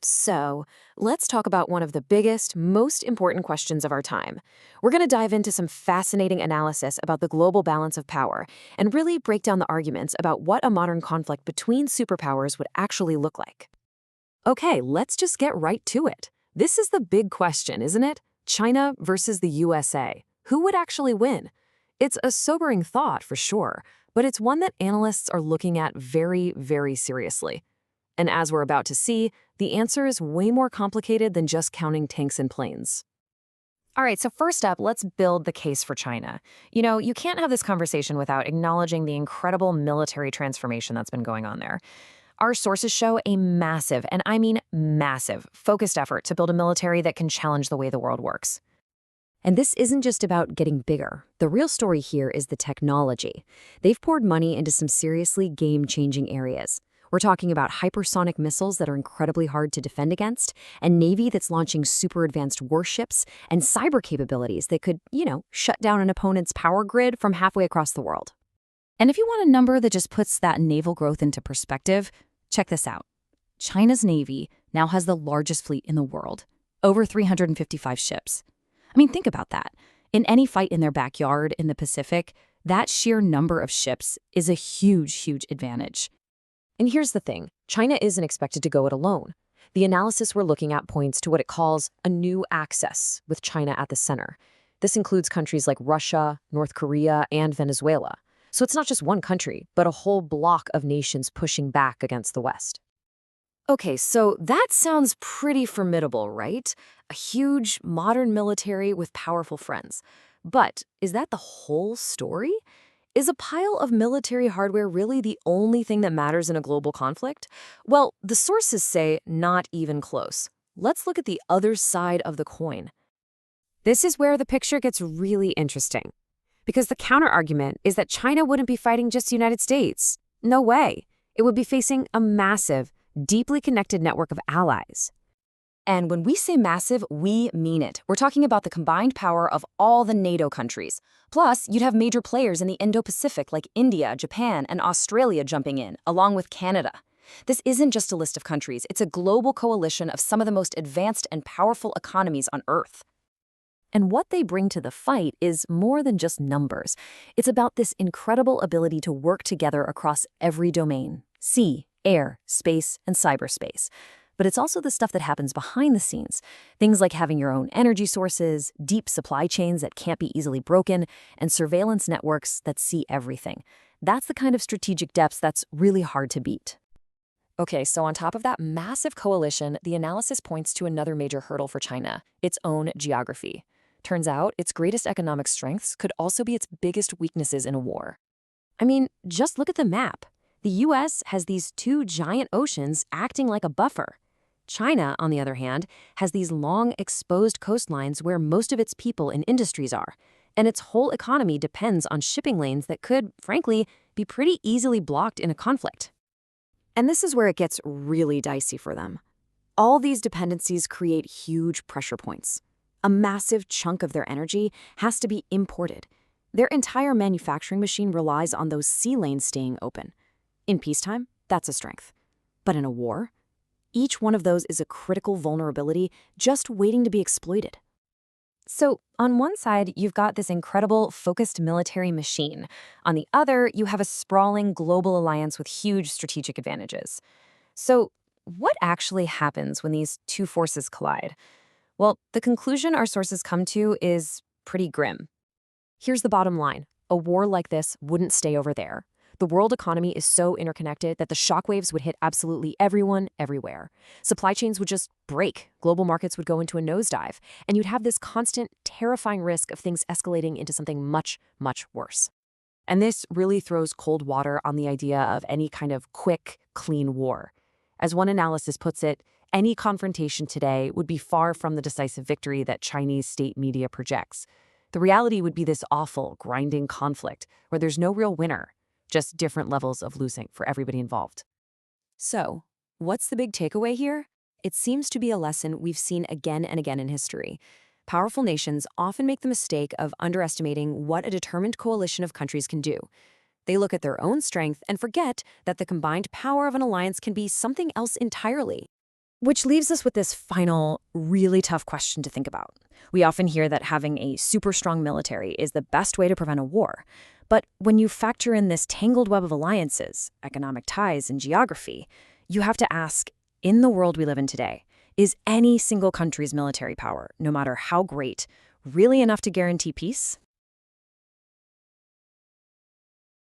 So, let's talk about one of the biggest, most important questions of our time. We're going to dive into some fascinating analysis about the global balance of power and really break down the arguments about what a modern conflict between superpowers would actually look like. Okay, let's just get right to it. This is the big question, isn't it? China versus the USA. Who would actually win? It's a sobering thought for sure, but it's one that analysts are looking at very, very seriously. And as we're about to see, the answer is way more complicated than just counting tanks and planes. All right, so first up, let's build the case for China. You can't have this conversation without acknowledging the incredible military transformation that's been going on there. Our sources show a massive, and I mean massive, focused effort to build a military that can challenge the way the world works. And this isn't just about getting bigger. The real story here is the technology. They've poured money into some seriously game-changing areas. We're talking about hypersonic missiles that are incredibly hard to defend against, a navy that's launching super advanced warships, and cyber capabilities that could, shut down an opponent's power grid from halfway across the world. And if you want a number that just puts that naval growth into perspective, check this out. China's navy now has the largest fleet in the world, over 355 ships. I mean, think about that. In any fight in their backyard in the Pacific, that sheer number of ships is a huge, huge advantage. And here's the thing, China isn't expected to go it alone. The analysis we're looking at points to what it calls a new axis, with China at the center. This includes countries like Russia, North Korea, and Venezuela. So it's not just one country, but a whole block of nations pushing back against the West. Okay, so that sounds pretty formidable, right? A huge, modern military with powerful friends. But is that the whole story? Is a pile of military hardware really the only thing that matters in a global conflict? Well, the sources say not even close. Let's look at the other side of the coin. This is where the picture gets really interesting. Because the counterargument is that China wouldn't be fighting just the United States. No way. It would be facing a massive, deeply connected network of allies. And when we say massive, we mean it. We're talking about the combined power of all the NATO countries. Plus, you'd have major players in the Indo-Pacific like India, Japan, and Australia jumping in, along with Canada. This isn't just a list of countries, it's a global coalition of some of the most advanced and powerful economies on Earth. And what they bring to the fight is more than just numbers. It's about this incredible ability to work together across every domain: sea, air, space, and cyberspace. But it's also the stuff that happens behind the scenes. Things like having your own energy sources, deep supply chains that can't be easily broken, and surveillance networks that see everything. That's the kind of strategic depth that's really hard to beat. Okay, so on top of that massive coalition, the analysis points to another major hurdle for China: its own geography. Turns out, its greatest economic strengths could also be its biggest weaknesses in a war. I mean, just look at the map. The US has these two giant oceans acting like a buffer. China, on the other hand, has these long, exposed coastlines where most of its people and industries are, and its whole economy depends on shipping lanes that could, frankly, be pretty easily blocked in a conflict. And this is where it gets really dicey for them. All these dependencies create huge pressure points. A massive chunk of their energy has to be imported. Their entire manufacturing machine relies on those sea lanes staying open. In peacetime, that's a strength. But in a war, each one of those is a critical vulnerability just waiting to be exploited. So, on one side, you've got this incredible, focused military machine. On the other, you have a sprawling global alliance with huge strategic advantages. So, what actually happens when these two forces collide? Well, the conclusion our sources come to is pretty grim. Here's the bottom line. A war like this wouldn't stay over there. The world economy is so interconnected that the shockwaves would hit absolutely everyone, everywhere. Supply chains would just break, global markets would go into a nosedive, and you'd have this constant, terrifying risk of things escalating into something much, much worse. And this really throws cold water on the idea of any kind of quick, clean war. As one analysis puts it, any confrontation today would be far from the decisive victory that Chinese state media projects. The reality would be this awful, grinding conflict where there's no real winner, just different levels of losing for everybody involved. So, what's the big takeaway here? It seems to be a lesson we've seen again and again in history. Powerful nations often make the mistake of underestimating what a determined coalition of countries can do. They look at their own strength and forget that the combined power of an alliance can be something else entirely. Which leaves us with this final, really tough question to think about. We often hear that having a super strong military is the best way to prevent a war. But when you factor in this tangled web of alliances, economic ties, and geography, you have to ask, in the world we live in today, is any single country's military power, no matter how great, really enough to guarantee peace?